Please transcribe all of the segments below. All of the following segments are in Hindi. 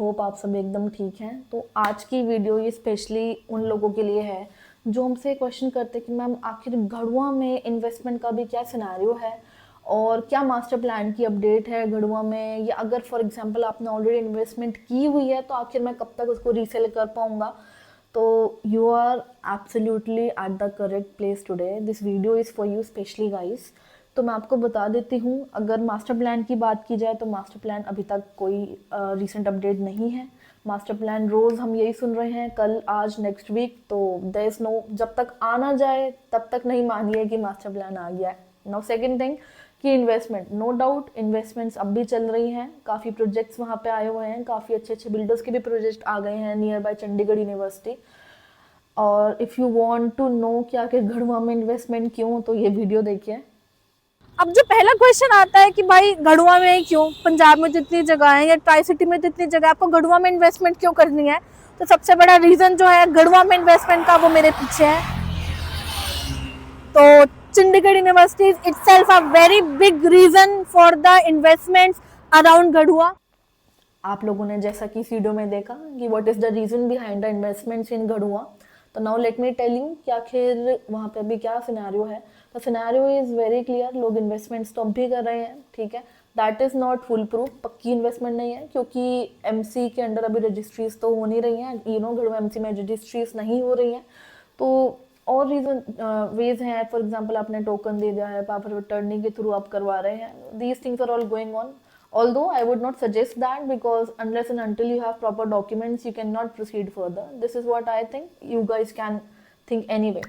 होप आप सब एकदम ठीक हैं। तो आज की वीडियो ये स्पेशली उन लोगों के लिए है जो हमसे क्वेश्चन करते हैं कि मैम आखिर गढ़वा में इन्वेस्टमेंट का भी क्या सिनेरियो है और क्या मास्टर प्लान की अपडेट है गढ़वा में, या अगर फॉर एग्जांपल आपने ऑलरेडी इन्वेस्टमेंट की हुई है तो आखिर मैं कब तक उसको रीसेल कर पाऊंगा। तो you are absolutely at the correct place today. This video is for you specially guys. तो मैं आपको बता देती हूँ, अगर मास्टर प्लान की बात की जाए तो मास्टर प्लान अभी तक कोई रीसेंट अपडेट नहीं है। मास्टर प्लान रोज़ हम यही सुन रहे हैं, कल आज नेक्स्ट वीक, तो देयर इज़ नो, जब तक आ ना जाए तब तक नहीं मानिए कि मास्टर प्लान आ गया है। नाउ सेकंड थिंग कि इन्वेस्टमेंट, नो डाउट इन्वेस्टमेंट्स अब भी चल रही हैं, काफ़ी प्रोजेक्ट्स वहाँ पे आए हुए हैं, काफ़ी अच्छे अच्छे बिल्डर्स के भी प्रोजेक्ट आ गए हैं नियर बाय चंडीगढ़ यूनिवर्सिटी। और if you want to know कि आखिर गढ़वा में इन्वेस्टमेंट क्यों, तो ये वीडियो देखिए। अब जो पहला क्वेश्चन आता है कि भाई गढ़वा में क्यों, पंजाब में जितनी जगह है या ट्राई सिटी में जितनी जगह है, आपको गढ़वा में इन्वेस्टमेंट क्यों करनी है। तो सबसे बड़ा रीजन जो है गढ़वा में इन्वेस्टमेंट का वो मेरे पीछे है। तो Chandigarh university is itself a very big reason for the investments around Garhwa. आप लोगों ने जैसा कि इस वीडियो में देखा कि what is the reason behind the investments in Garhwa. तो now let me tell you कि आखिर वहाँ पे अभी क्या सिनेरियो है। तो सिनेरियो इज़ वेरी क्लियर, लोग इन्वेस्टमेंट्स तो अब भी कर रहे हैं, ठीक है। That is not foolproof, पक्की इन्वेस्टमेंट नहीं है, क्योंकि एमसी के अंडर अभी रजिस्ट्रीज तो हो नहीं रही हैं, यू नो, गढ़वा एमसी में रजिस्ट्रीज नहीं हो रही हैं। तो और रीजन वेज हैं, फॉर एग्जांपल आपने टोकन दे दिया है, पावर ऑफ अटर्नी के थ्रू आप करवा रहे हैं, these things are all going on. Although I would not suggest that, because unless and until you have proper documents, you cannot proceed further. This is what I think. You guys can think anyway.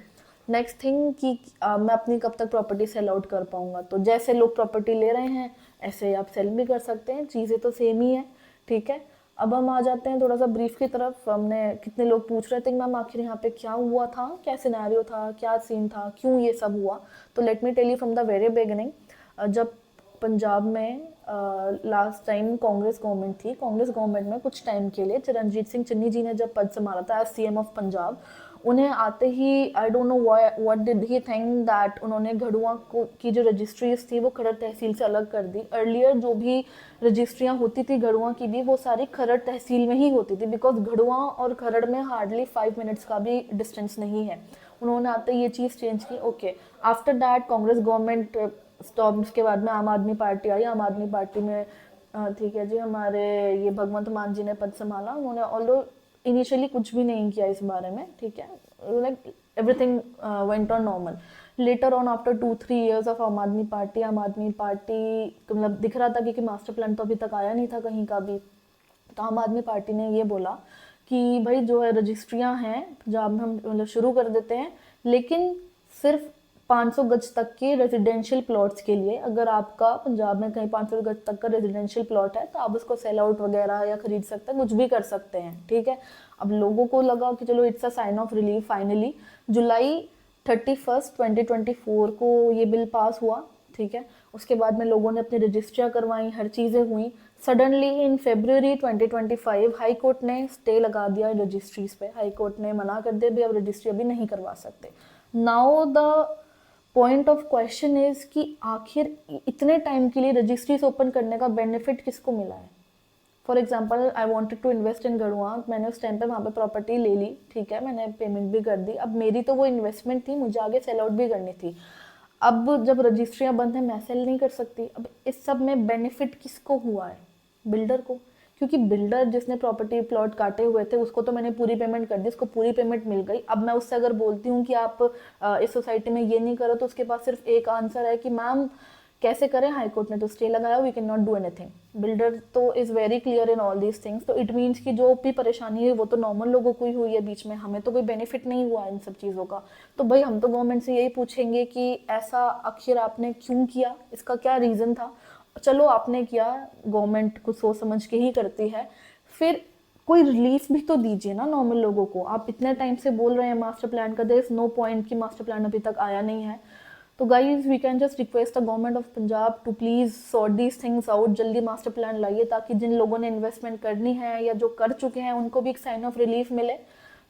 Next thing कि मैं अपनी कब तक प्रॉपर्टी सेल आउट कर पाऊंगा। तो जैसे लोग प्रॉपर्टी ले रहे हैं ऐसे आप सेल भी कर सकते हैं, चीज़ें तो सेम ही है, ठीक है। अब हम आ जाते हैं थोड़ा सा ब्रीफ की तरफ। हमने कितने लोग पूछ रहे थे मैम आखिर यहाँ पे क्या हुआ था, क्या सिनेरियो था, क्या सीन था, क्यों ये सब हुआ। तो let me tell you from the very beginning. जब पंजाब में लास्ट टाइम कांग्रेस गवर्नमेंट थी, कांग्रेस गवर्नमेंट में कुछ टाइम के लिए चरणजीत सिंह चन्नी जी ने जब पद संभाला था एज सीएम ऑफ पंजाब, उन्हें आते ही I don't know what did he think that उन्होंने गढ़वा को की जो रजिस्ट्रीज थी वो खरड़ तहसील से अलग कर दी। अर्लियर जो भी रजिस्ट्रियाँ होती थी गढ़वा की भी, वो सारी खरड़ तहसील में ही होती थी, बिकॉज गढ़वा और खरड़ में हार्डली 5 मिनट्स का भी डिस्टेंस नहीं है। उन्होंने आते ही ये चीज़ चेंज की, okay. After that Congress government stop, उसके बाद में आम आदमी पार्टी आई। आम आदमी पार्टी में ठीक है जी, हमारे ये भगवंत मान जी ने पद संभाला। उन्होंने ऑल्दो इनिशियली कुछ भी नहीं किया इस बारे में, ठीक है, like everything went on normal. Later on after 2-3 years of आम आदमी पार्टी, आम आदमी पार्टी मतलब दिख रहा था कि मास्टर प्लान तो अभी तक आया नहीं था कहीं का भी। तो आम आदमी पार्टी ने ये बोला कि भाई जो है रजिस्ट्रियां हैं पंजाब में हम मतलब शुरू कर देते हैं, लेकिन सिर्फ 500 गज तक के रेजिडेंशियल प्लॉट्स के लिए। अगर आपका पंजाब में कहीं 500 गज तक का रेजिडेंशियल प्लॉट है तो आप उसको सेल आउट वगैरह या खरीद सकते हैं, कुछ भी कर सकते हैं, ठीक है। अब लोगों को लगा कि चलो it's a sign of relief. Finally जुलाई 31 2024 को ये बिल पास हुआ, ठीक है। उसके बाद में लोगों ने अपनी रजिस्ट्रियाँ करवाई, हर चीज़ें हुई। Suddenly in February 2025 high court ने स्टे लगा दिया रजिस्ट्रीज पे। हाई कोर्ट ने मना कर दिया भी अब रजिस्ट्री अभी नहीं करवा सकते। Now the point of question is कि आखिर इतने टाइम के लिए रजिस्ट्रीज ओपन करने का बेनिफिट किसको मिला है। For example I wanted to invest in Garhwa, मैंने उस टाइम पे वहाँ पे प्रॉपर्टी ले ली, ठीक है, मैंने पेमेंट भी कर दी। अब मेरी तो वो इन्वेस्टमेंट थी, मुझे आगे सेल आउट भी करनी थी। अब जब रजिस्ट्रियाँ बंद है मैं सेल नहीं कर सकती। अब इस सब में बेनिफिट किसको हुआ है, बिल्डर को। क्योंकि बिल्डर जिसने प्रॉपर्टी प्लॉट काटे हुए थे उसको तो मैंने पूरी पेमेंट कर दी, उसको पूरी पेमेंट मिल गई। अब मैं उससे अगर बोलती हूँ कि आप इस सोसाइटी में ये नहीं करो, तो उसके पास सिर्फ एक आंसर है कि मैम कैसे करें, हाई कोर्ट ने तो स्टे लगाया, we can not do anything. Builder तो is very clear in all these things. तो इट मीन्स कि जो भी परेशानी है वो तो नॉर्मल लोगों को ही हुई है बीच में, हमें तो कोई बेनिफिट नहीं हुआ इन सब चीज़ों का। तो भाई हम तो गवर्नमेंट से यही पूछेंगे कि ऐसा आखिर आपने क्यों किया, इसका क्या रीज़न था। चलो आपने किया, गवर्नमेंट कुछ सोच समझ के ही करती है, फिर कोई रिलीफ भी तो दीजिए ना नॉर्मल लोगों को। आप इतने टाइम से बोल रहे हैं मास्टर प्लान का, देयर इज नो पॉइंट कि मास्टर प्लान अभी तक आया नहीं है। तो guys we can just request the government of Punjab to please sort these things out, जल्दी मास्टर प्लान लाइए ताकि जिन लोगों ने इन्वेस्टमेंट करनी है या जो कर चुके हैं उनको भी एक साइन ऑफ रिलीफ मिले।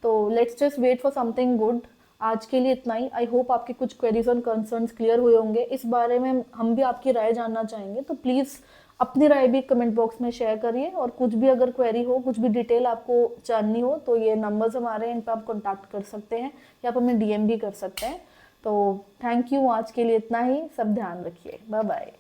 तो let's just wait for something good. आज के लिए इतना ही। आई होप आपके कुछ क्वेरीज और कंसर्न्स क्लियर हुए होंगे। इस बारे में हम भी आपकी राय जानना चाहेंगे, तो प्लीज़ अपनी राय भी कमेंट बॉक्स में शेयर करिए, और कुछ भी अगर क्वेरी हो, कुछ भी डिटेल आपको जाननी हो, तो ये नंबर्स हमारे हैं, इन पर आप कॉन्टैक्ट कर सकते हैं या आप हमें DM भी कर सकते हैं। तो थैंक यू, आज के लिए इतना ही। सब ध्यान रखिए, बाय बाय।